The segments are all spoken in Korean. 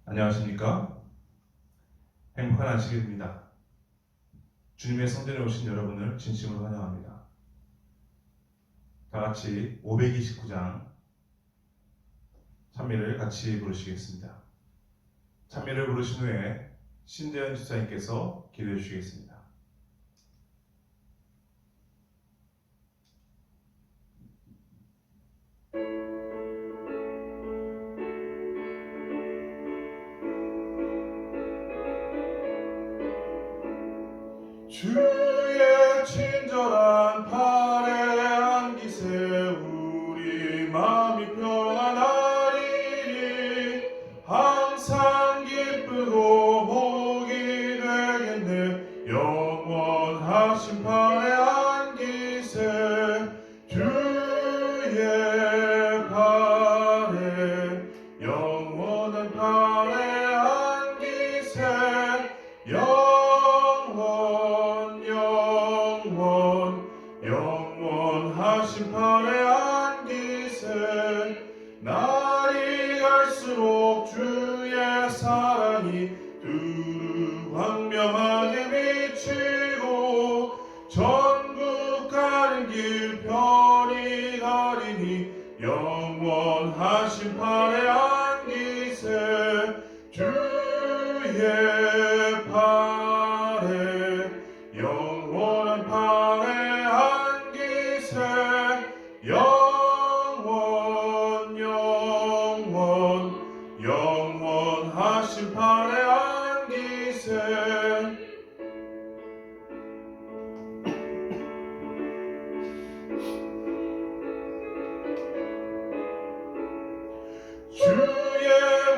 안녕하십니까? 행복한 안식일입니다. 주님의 성전에 오신 여러분을 진심으로 환영합니다. 다 같이 529장 찬미를 같이 부르시겠습니다. 찬미를 부르신 후에 신대현 집사님께서 기도해 주시겠습니다. 주의 친절한 팔에 안기세 우리 마음이 평안하리니 항상 기쁘고 복이 되겠네. 영원하신 팔에 안기세 주의 팔에 영원한 팔에 안기세 영원하신 팔에 안기세. 날이 갈수록 주의 사랑이 두루 광명하게 비치고 전국 가는 길 별이 가리니 영원하신 팔에 안기세 주의 팔에 영원한 팔에 안기세 영원하신 팔에 안기세. 주의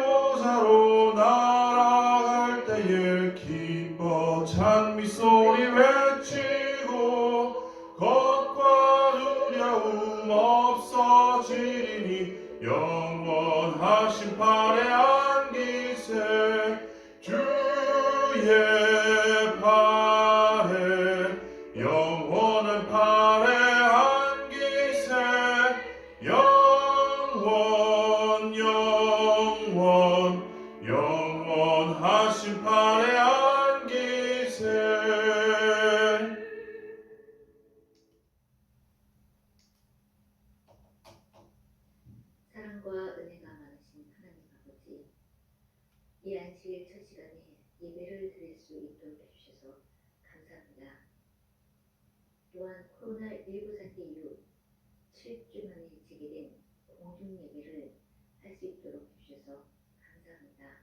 보좌로 날아갈 때에 기뻐 찬미 소리 외치고 겁과 두려움 없어지리니 영원하신 팔에 안기세 주의 팔에 영원한 팔에 안기세 영원하신 팔에 안기세. 사랑과 은혜가 많으신 하나님 아버지, 이 안식일 첫 시간에 예배를 드릴 수 있도록 해주셔서 감사합니다. 또한 코로나19 상태 이후 7주 만에 재개된 공중 예배를 할 수 있도록 해주셔서 감사합니다.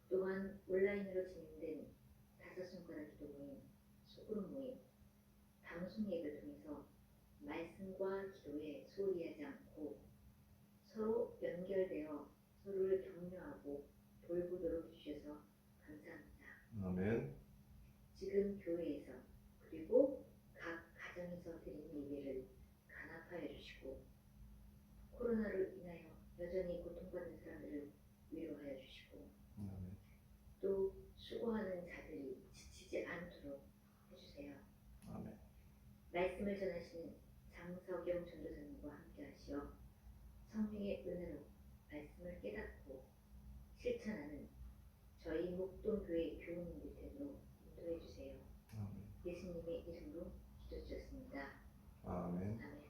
또한 온라인으로 진행된 다섯 손가락 기도 모임, 소그룹 모임, 방송 예배를 통해서 말씀과 기도에 소홀히하지 않고 서로 연결되어 서로를 격려하고 돌보도록 해주셔서 감사합니다. 아멘. 지금 교회에서 그리고 각 가정에서 드리는 예배를 간합하여 주시고 코로나로 인하여 여전히 고통받는 사람들을 위로하여 주시고 아멘. 또 수고하는 자들이 지치지 않도록 해주세요. 아멘. 말씀을 전하시는 장석영 전도사님과 함께 하시어 성령의 은혜로 말씀을 깨닫고 실천하는 저희 목동교회 교우님들 되도록 인도해 주세요. 아멘. 예수님의 이름으로 기도드렸습니다. 아멘. 아멘.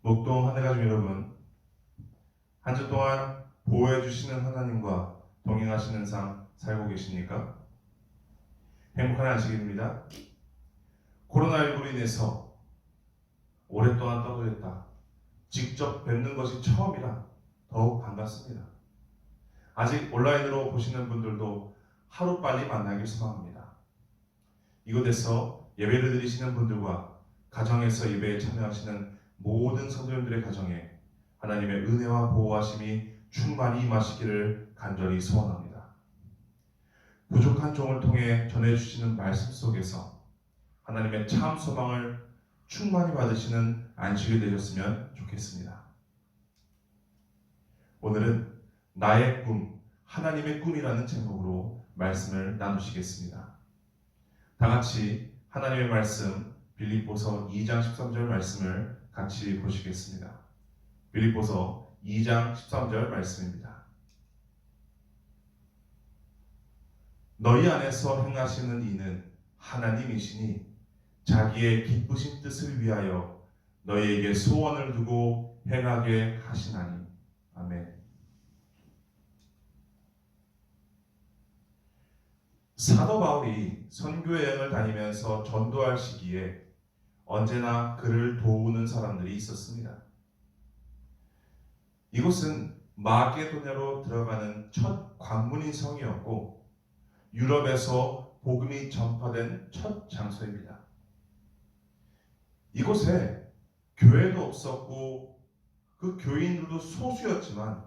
목동 하늘가족 여러분, 한 주 동안 보호해 주시는 하나님과 동행하시는 삶 살고 계십니까? 행복한 안식일입니다. 코로나19로 인해서 오랫동안 떨어졌다. 직접 뵙는 것이 처음이라 더욱 반갑습니다. 아직 온라인으로 보시는 분들도 하루빨리 만나길 소망합니다. 이곳에서 예배를 드리시는 분들과 가정에서 예배에 참여하시는 모든 성도님들의 가정에 하나님의 은혜와 보호하심이 충만히 임하시기를 간절히 소원합니다. 부족한 종을 통해 전해주시는 말씀 속에서 하나님의 참 소망을 충만히 받으시는 안식이 되셨으면 좋겠습니다. 오늘은 나의 꿈, 하나님의 꿈이라는 제목으로 말씀을 나누시겠습니다. 다 같이 하나님의 말씀 빌립보서 2장 13절 말씀을 같이 보시겠습니다. 빌립보서 2장 13절 말씀입니다. 너희 안에서 행하시는 이는 하나님이시니 자기의 기쁘신 뜻을 위하여 너희에게 소원을 두고 행하게 하시나니. 아멘. 사도 바울이 선교 여행을 다니면서 전도할 시기에 언제나 그를 도우는 사람들이 있었습니다. 이곳은 마게도냐로 들어가는 첫 관문인 성이었고 유럽에서 복음이 전파된 첫 장소입니다. 이곳에 교회도 없었고 그 교인들도 소수였지만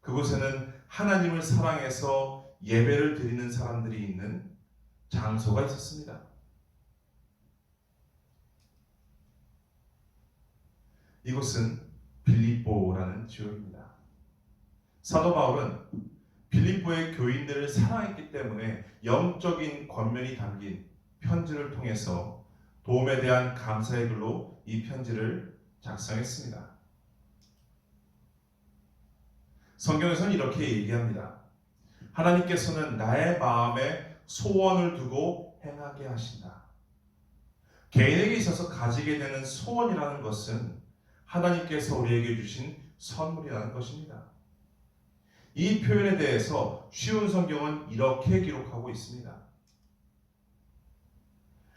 그곳에는 하나님을 사랑해서 예배를 드리는 사람들이 있는 장소가 있었습니다. 이곳은 빌립보라는 지역입니다. 사도 바울은 빌립보의 교인들을 사랑했기 때문에 영적인 권면이 담긴 편지를 통해서 도움에 대한 감사의 글로 이 편지를 작성했습니다. 성경에서는 이렇게 얘기합니다. 하나님께서는 나의 마음에 소원을 두고 행하게 하신다. 개인에게 있어서 가지게 되는 소원이라는 것은 하나님께서 우리에게 주신 선물이라는 것입니다. 이 표현에 대해서 쉬운 성경은 이렇게 기록하고 있습니다.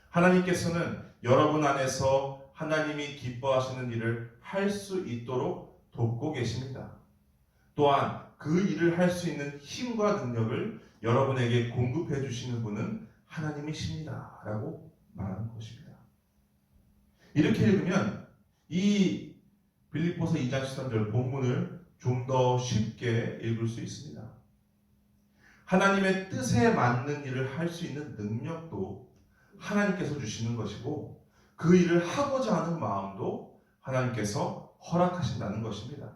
하나님께서는 여러분 안에서 하나님이 기뻐하시는 일을 할 수 있도록 돕고 계십니다. 또한 그 일을 할 수 있는 힘과 능력을 여러분에게 공급해 주시는 분은 하나님이십니다. 라고 말하는 것입니다. 이렇게 읽으면 이 빌립보서 2장 13절 본문을 좀 더 쉽게 읽을 수 있습니다. 하나님의 뜻에 맞는 일을 할 수 있는 능력도 하나님께서 주시는 것이고 그 일을 하고자 하는 마음도 하나님께서 허락하신다는 것입니다.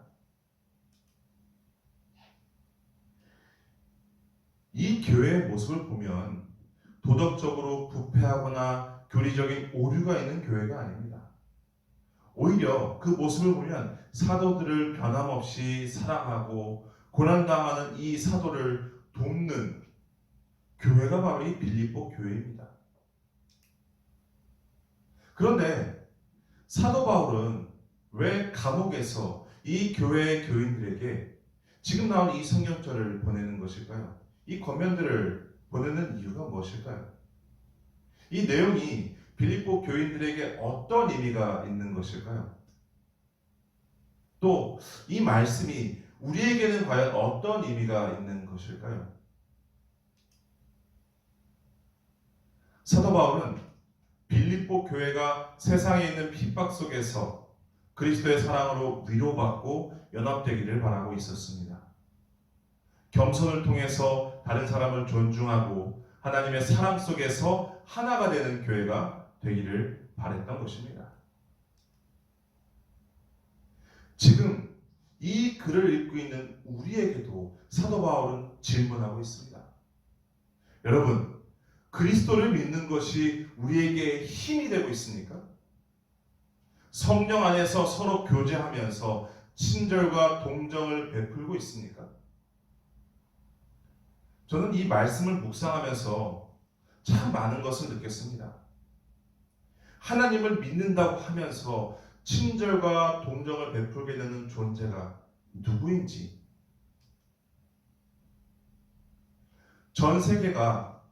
이 교회의 모습을 보면 도덕적으로 부패하거나 교리적인 오류가 있는 교회가 아닙니다. 오히려 그 모습을 보면 사도들을 변함없이 사랑하고 고난당하는 이 사도를 돕는 교회가 바로 이 빌립보 교회입니다. 그런데 사도 바울은 왜 감옥에서 이 교회의 교인들에게 지금 나온 이 성경절을 보내는 것일까요? 이 권면들을 보내는 이유가 무엇일까요? 이 내용이 빌립보 교인들에게 어떤 의미가 있는 것일까요? 또 이 말씀이 우리에게는 과연 어떤 의미가 있는 것일까요? 사도 바울은 빌립보 교회가 세상에 있는 핍박 속에서 그리스도의 사랑으로 위로받고 연합되기를 바라고 있었습니다. 겸손을 통해서 다른 사람을 존중하고 하나님의 사랑 속에서 하나가 되는 교회가 되기를 바랬던 것입니다. 지금 이 글을 읽고 있는 우리에게도 사도 바울은 질문하고 있습니다. 여러분, 그리스도를 믿는 것이 우리에게 힘이 되고 있습니까? 성령 안에서 서로 교제하면서 친절과 동정을 베풀고 있습니까? 저는 이 말씀을 묵상하면서 참 많은 것을 느꼈습니다. 하나님을 믿는다고 하면서 친절과 동정을 베풀게 되는 존재가 누구인지, 전 세계가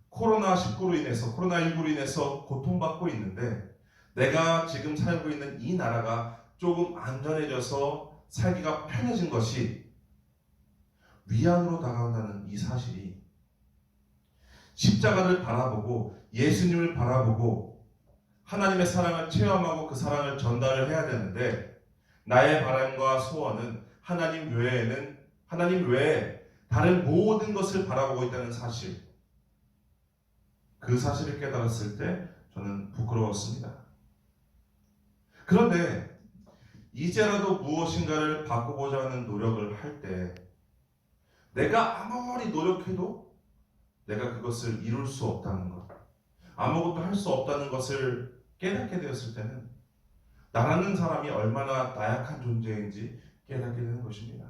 코로나19로 인해서 고통받고 있는데 내가 지금 살고 있는 이 나라가 조금 안전해져서 살기가 편해진 것이 위안으로 다가온다는 이 사실이 십자가를 바라보고 예수님을 바라보고 하나님의 사랑을 체험하고 그 사랑을 전달을 해야 되는데 나의 바람과 소원은 하나님 외에 다른 모든 것을 바라보고 있다는 사실, 그 사실을 깨달았을 때 저는 부끄러웠습니다. 그런데 이제라도 무엇인가를 바꾸고자 하는 노력을 할 때 내가 아무리 노력해도 내가 그것을 이룰 수 없다는 것, 아무것도 할 수 없다는 것을 깨닫게 되었을 때는 나라는 사람이 얼마나 나약한 존재인지 깨닫게 되는 것입니다.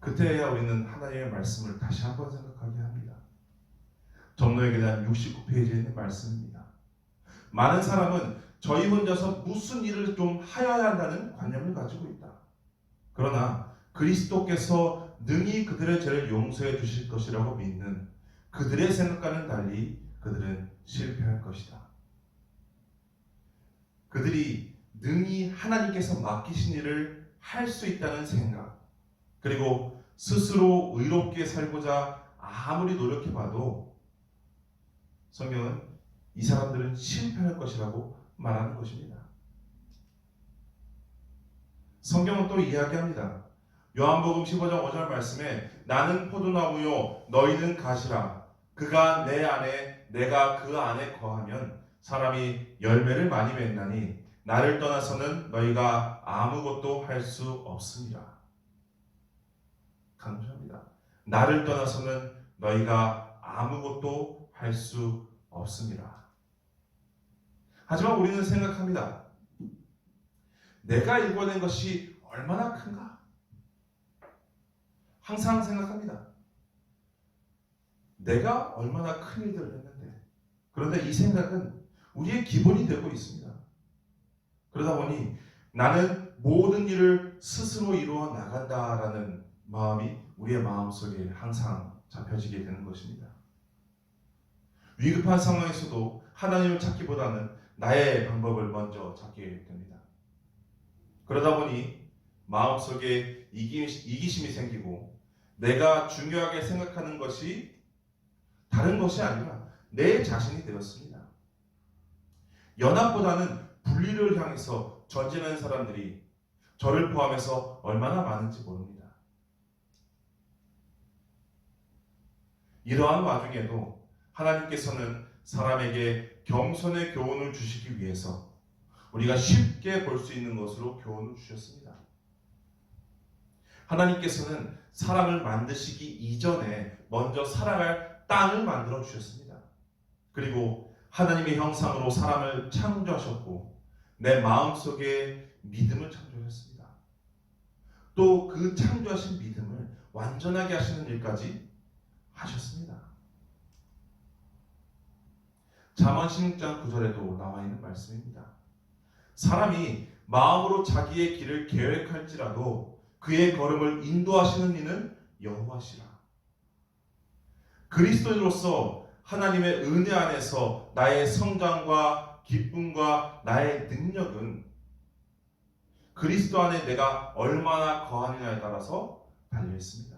그때야 우리는 하나님의 말씀을 다시 한번 생각하게 합니다. 전도에 대한 69페이지에 있는 말씀입니다. 많은 사람은 저희 혼자서 무슨 일을 좀 하여야 한다는 관념을 가지고 있다. 그러나 그리스도께서 능히 그들의 죄를 용서해 주실 것이라고 믿는 그들의 생각과는 달리 그들은 실패할 것이다. 그들이 능히 하나님께서 맡기신 일을 할 수 있다는 생각, 그리고 스스로 의롭게 살고자 아무리 노력해봐도 성경은 이 사람들은 실패할 것이라고 말하는 것입니다. 성경은 또 이야기합니다. 요한복음 15장 5절 말씀에 나는 포도나무요 너희는 가시라. 그가 내 안에 내가 그 안에 거하면 사람이 열매를 많이 맺나니 나를 떠나서는 너희가 아무것도 할 수 없습니다. 강조합니다. 나를 떠나서는 너희가 아무것도 할 수 없습니다. 하지만 우리는 생각합니다. 내가 이뤄낸 것이 얼마나 큰가? 항상 생각합니다. 내가 얼마나 큰 일들을 했는데. 그런데 이 생각은 우리의 기본이 되고 있습니다. 그러다 보니 나는 모든 일을 스스로 이루어 나간다라는 마음이 우리의 마음속에 항상 잡혀지게 되는 것입니다. 위급한 상황에서도 하나님을 찾기보다는 나의 방법을 먼저 찾게 됩니다. 그러다 보니 마음속에 이기심이 생기고 내가 중요하게 생각하는 것이 다른 것이 아니라 내 자신이 되었습니다. 연합보다는 분리를 향해서 전진하는 사람들이 저를 포함해서 얼마나 많은지 모릅니다. 이러한 와중에도 하나님께서는 사람에게 겸손의 교훈을 주시기 위해서 우리가 쉽게 볼 수 있는 것으로 교훈을 주셨습니다. 하나님께서는 사람을 만드시기 이전에 먼저 살아갈 땅을 만들어 주셨습니다. 그리고 하나님의 형상으로 사람을 창조하셨고 내 마음속에 믿음을 창조하셨습니다. 또 그 창조하신 믿음을 완전하게 하시는 일까지 하셨습니다. 잠언 16장 9절에도 나와 있는 말씀입니다. 사람이 마음으로 자기의 길을 계획할지라도 그의 걸음을 인도하시는 이는 여호와시라. 그리스도인으로서 하나님의 은혜 안에서 나의 성장과 기쁨과 나의 능력은 그리스도 안에 내가 얼마나 거하느냐에 따라서 달려 있습니다.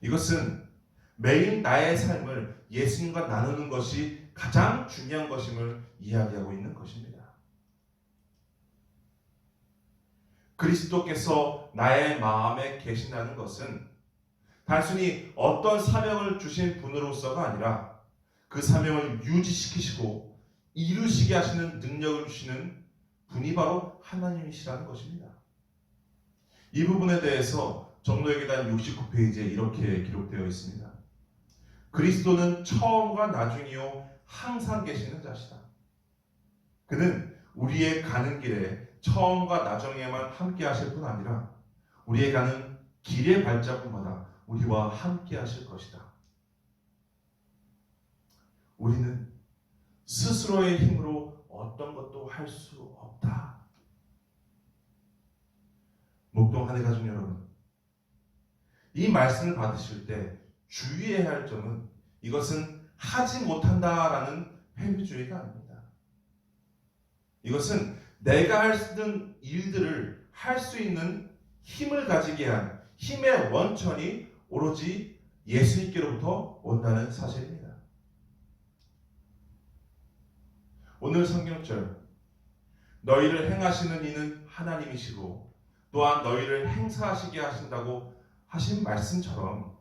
이것은 매일 나의 삶을 예수님과 나누는 것이 가장 중요한 것임을 이야기하고 있는 것입니다. 그리스도께서 나의 마음에 계신다는 것은 단순히 어떤 사명을 주신 분으로서가 아니라 그 사명을 유지시키시고 이루시게 하시는 능력을 주시는 분이 바로 하나님이시라는 것입니다. 이 부분에 대해서 전도의 계단 69페이지에 이렇게 기록되어 있습니다. 그리스도는 처음과 나중이요 항상 계시는 자시다. 그는 우리의 가는 길에 처음과 나중에만 함께 하실 뿐 아니라 우리의 가는 길의 발자국마다 우리와 함께 하실 것이다. 우리는 스스로의 힘으로 어떤 것도 할 수 없다. 목동 한해 가족 여러분, 이 말씀을 받으실 때 주의해야 할 점은 이것은 하지 못한다라는 회피주의가 아닙니다. 이것은 내가 할 수 있는 일들을 할 수 있는 힘을 가지게 한 힘의 원천이 오로지 예수님께로부터 온다는 사실입니다. 오늘 성경절 너희를 행하시는 이는 하나님이시고 또한 너희를 행사하시게 하신다고 하신 말씀처럼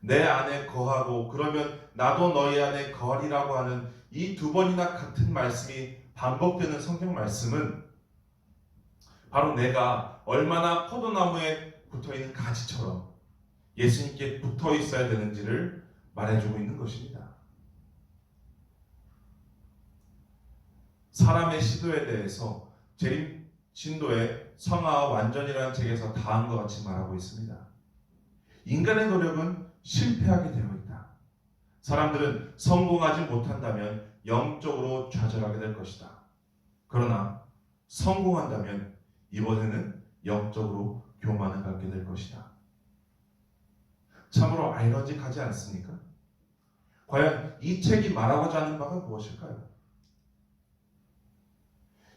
내 안에 거하고 그러면 나도 너희 안에 거하리라고 하는 이 두 번이나 같은 말씀이 반복되는 성경 말씀은 바로 내가 얼마나 포도나무에 붙어있는 가지처럼 예수님께 붙어 있어야 되는지를 말해주고 있는 것입니다. 사람의 시도에 대해서 재림 진도의 성화와 완전이라는 책에서 다음과 같이 말하고 있습니다. 인간의 노력은 실패하게 되어 있다. 사람들은 성공하지 못한다면 영적으로 좌절하게 될 것이다. 그러나 성공한다면 이번에는 영적으로 교만을 갖게 될 것이다. 참으로 아이러니하지 않습니까? 과연 이 책이 말하고자 하는 바가 무엇일까요?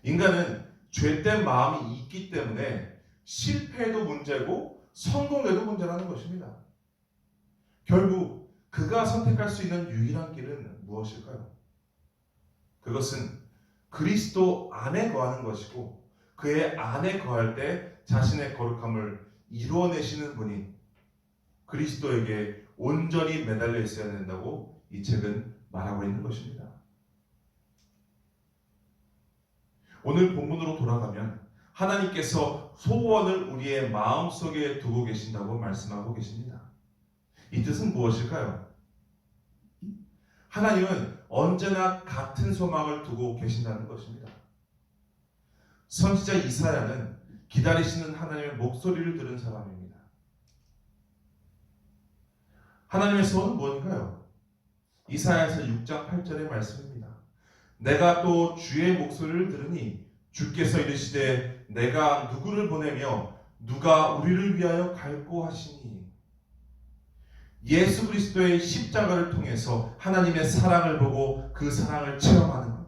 인간은 죄된 마음이 있기 때문에 실패해도 문제고 성공해도 문제라는 것입니다. 결국 그가 선택할 수 있는 유일한 길은 무엇일까요? 그것은 그리스도 안에 거하는 것이고 그의 안에 거할 때 자신의 거룩함을 이루어내시는 분이 그리스도에게 온전히 매달려 있어야 된다고 이 책은 말하고 있는 것입니다. 오늘 본문으로 돌아가면 하나님께서 소원을 우리의 마음속에 두고 계신다고 말씀하고 계십니다. 이 뜻은 무엇일까요? 하나님은 언제나 같은 소망을 두고 계신다는 것입니다. 선지자 이사야는 기다리시는 하나님의 목소리를 들은 사람입니다. 하나님의 소원은 무엇인가요? 이사야서 6장 8절의 말씀입니다. 내가 또 주의 목소리를 들으니 주께서 이르시되 내가 누구를 보내며 누가 우리를 위하여 갈고 하시니. 예수 그리스도의 십자가를 통해서 하나님의 사랑을 보고 그 사랑을 체험하는 것,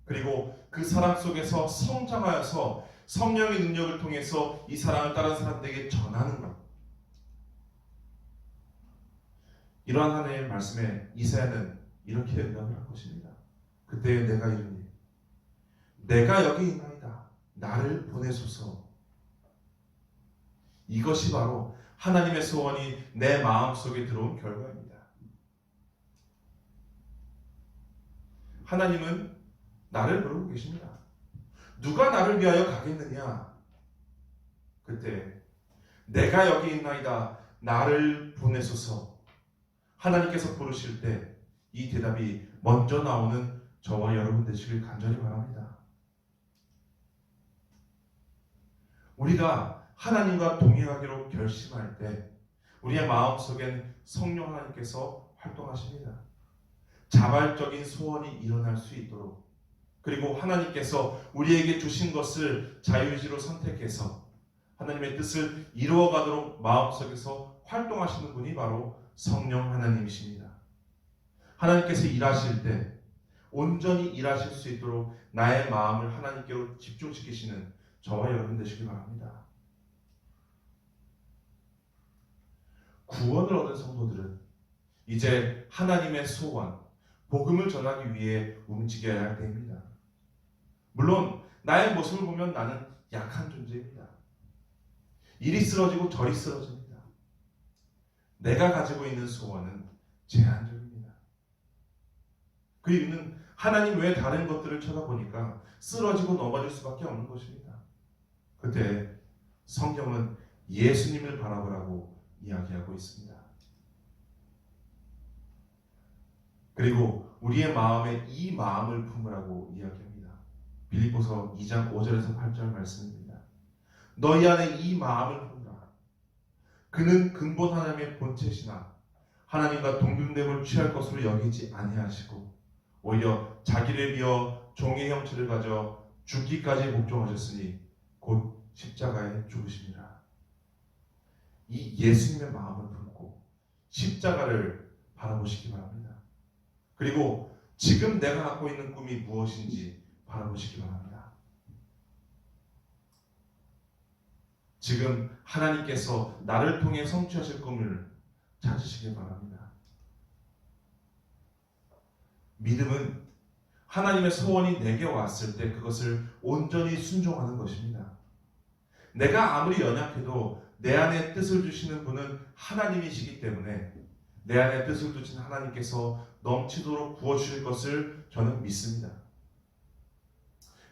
그리고 그 사랑 속에서 성장하여서 성령의 능력을 통해서 이 사랑을 다른 사람들에게 전하는 것, 이러한 하나님의 말씀에 이사야는 이렇게 응답을 할 것입니다. 그때 내가 이르니 내가 여기 있나이다 나를 보내소서. 이것이 바로 하나님의 소원이 내 마음속에 들어온 결과입니다. 하나님은 나를 부르고 계십니다. 누가 나를 위하여 가겠느냐? 그때 내가 여기 있나이다 나를 보내소서. 하나님께서 부르실 때 이 대답이 먼저 나오는 저와 여러분 되시길 간절히 바랍니다. 우리가 하나님과 동행하기로 결심할 때 우리의 마음속엔 성령 하나님께서 활동하십니다. 자발적인 소원이 일어날 수 있도록, 그리고 하나님께서 우리에게 주신 것을 자유의지로 선택해서 하나님의 뜻을 이루어가도록 마음속에서 활동하시는 분이 바로 성령 하나님이십니다. 하나님께서 일하실 때 온전히 일하실 수 있도록 나의 마음을 하나님께로 집중시키시는 저와 여러분 되시기 바랍니다. 구원을 얻은 성도들은 이제 하나님의 소원, 복음을 전하기 위해 움직여야 할 때입니다. 물론 나의 모습을 보면 나는 약한 존재입니다. 이리 쓰러지고 저리 쓰러집니다. 내가 가지고 있는 소원은 제한적입니다. 그 이유는 하나님 외에 다른 것들을 쳐다보니까 쓰러지고 넘어질 수밖에 없는 것입니다. 그때 성경은 예수님을 바라보라고 이야기하고 있습니다. 그리고 우리의 마음에 이 마음을 품으라고 이야기합니다. 빌립보서 2장 5절에서 8절 말씀입니다. 너희 안에 이 마음을 품으라. 그는 근본 하나님의 본체시나 하나님과 동등됨을 취할 것으로 여기지 아니하시고 오히려 자기를 비어 종의 형체를 가져 죽기까지 복종하셨으니 곧 십자가에 죽으십니다. 이 예수님의 마음을 품고 십자가를 바라보시기 바랍니다. 그리고 지금 내가 갖고 있는 꿈이 무엇인지 바라보시기 바랍니다. 지금 하나님께서 나를 통해 성취하실 꿈을 찾으시기 바랍니다. 믿음은 하나님의 소원이 내게 왔을 때 그것을 온전히 순종하는 것입니다. 내가 아무리 연약해도 내 안에 뜻을 주시는 분은 하나님이시기 때문에 내 안에 뜻을 두신 하나님께서 넘치도록 부어주실 것을 저는 믿습니다.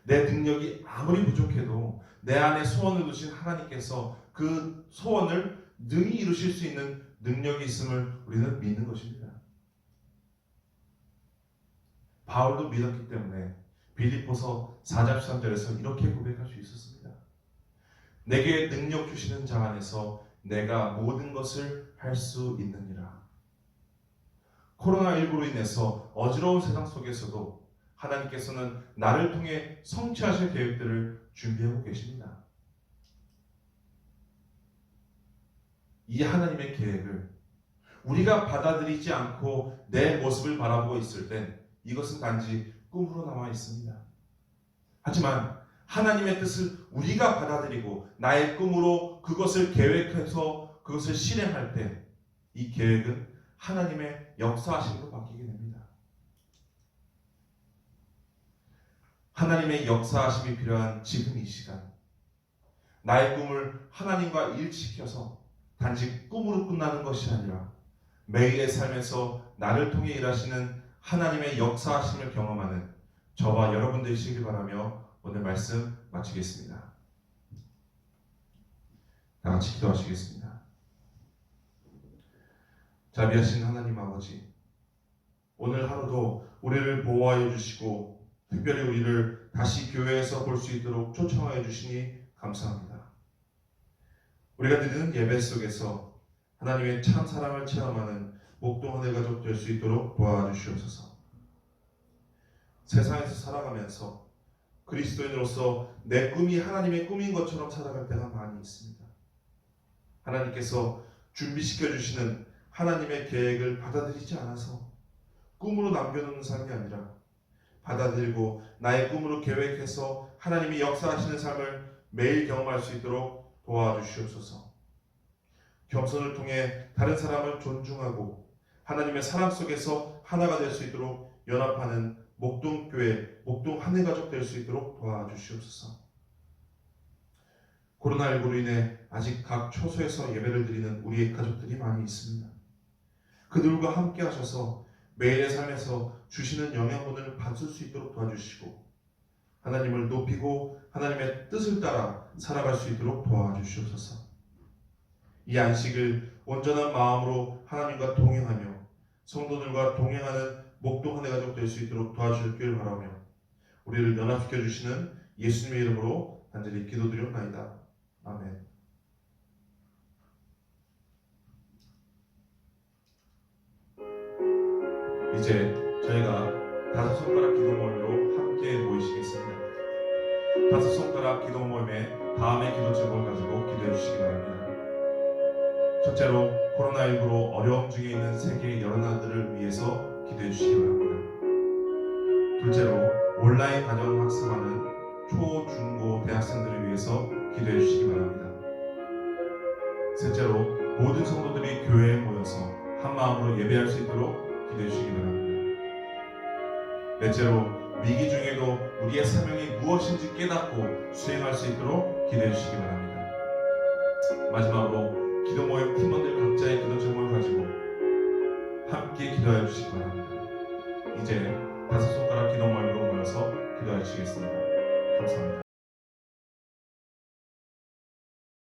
내 능력이 아무리 부족해도 내 안에 소원을 두신 하나님께서 그 소원을 능히 이루실 수 있는 능력이 있음을 우리는 믿는 것입니다. 바울도 믿었기 때문에 빌립보서 4장 13절에서 이렇게 고백할 수 있었습니다. 내게 능력 주시는 자 안에서 내가 모든 것을 할 수 있느니라. 코로나19로 인해서 어지러운 세상 속에서도 하나님께서는 나를 통해 성취하실 계획들을 준비하고 계십니다. 이 하나님의 계획을 우리가 받아들이지 않고 내 모습을 바라보고 있을 땐 이것은 단지 꿈으로 남아 있습니다. 하지만 하나님의 뜻을 우리가 받아들이고 나의 꿈으로 그것을 계획해서 그것을 실행할 때 이 계획은 하나님의 역사하심으로 바뀌게 됩니다. 하나님의 역사하심이 필요한 지금 이 시간, 나의 꿈을 하나님과 일치시켜서 단지 꿈으로 끝나는 것이 아니라 매일의 삶에서 나를 통해 일하시는 하나님의 역사하심을 경험하는 저와 여러분 되시길 바라며 오늘 말씀 마치겠습니다. 다 같이 기도하시겠습니다. 자비하신 하나님 아버지, 오늘 하루도 우리를 보호하여 주시고 특별히 우리를 다시 교회에서 볼 수 있도록 초청하여 주시니 감사합니다. 우리가 드리는 예배 속에서 하나님의 참 사랑을 체험하는 목동하늘 가족 될 수 있도록 도와주시옵소서. 세상에서 살아가면서 그리스도인으로서 내 꿈이 하나님의 꿈인 것처럼 살아갈 때가 많이 있습니다. 하나님께서 준비시켜 주시는 하나님의 계획을 받아들이지 않아서 꿈으로 남겨놓는 삶이 아니라 받아들이고 나의 꿈으로 계획해서 하나님이 역사하시는 삶을 매일 경험할 수 있도록 도와주시옵소서. 겸손을 통해 다른 사람을 존중하고 하나님의 사랑 속에서 하나가 될 수 있도록 연합하는 목동교회, 목동하늘가족 될 수 있도록 도와주시옵소서. 코로나19로 인해 아직 각 초소에서 예배를 드리는 우리의 가족들이 많이 있습니다. 그들과 함께 하셔서 매일의 삶에서 주시는 영양분을 받을 수 있도록 도와주시고 하나님을 높이고 하나님의 뜻을 따라 살아갈 수 있도록 도와주시옵소서. 이 안식을 온전한 마음으로 하나님과 동행하며 성도들과 동행하는 목동하늘 가족 될 수 있도록 도와주시길 바라며 우리를 연합시켜 주시는 예수님의 이름으로 간절히 기도드리옵나이다. 아멘. 이제 저희가 다섯 손가락 기도 모임으로 함께 모이시겠습니다. 다섯 손가락 기도 모임의 다음의 기도 제목을 가지고 기도해 주시기 바랍니다. 첫째로 코로나19로 어려움 중에 있는 세계의 여러 나라들을 위해서 기도해 주시기 바랍니다. 둘째로 온라인 가정 학습하는 초, 중, 고 대학생들을 위해서 기도해 주시기 바랍니다. 셋째로 모든 성도들이 교회에 모여서 한 마음으로 예배할 수 있도록 기도해 주시기 바랍니다. 넷째로 위기 중에도 우리의 사명이 무엇인지 깨닫고 수행할 수 있도록 기도해 주시기 바랍니다. 마지막으로 기도 모임 팀원들 각자의 기도 제목을 가지고 함께 기도해 주시기 바랍니다. 이제 다섯 손가락 기도 모임으로 모여서 기도해 주시겠습니다. 감사합니다.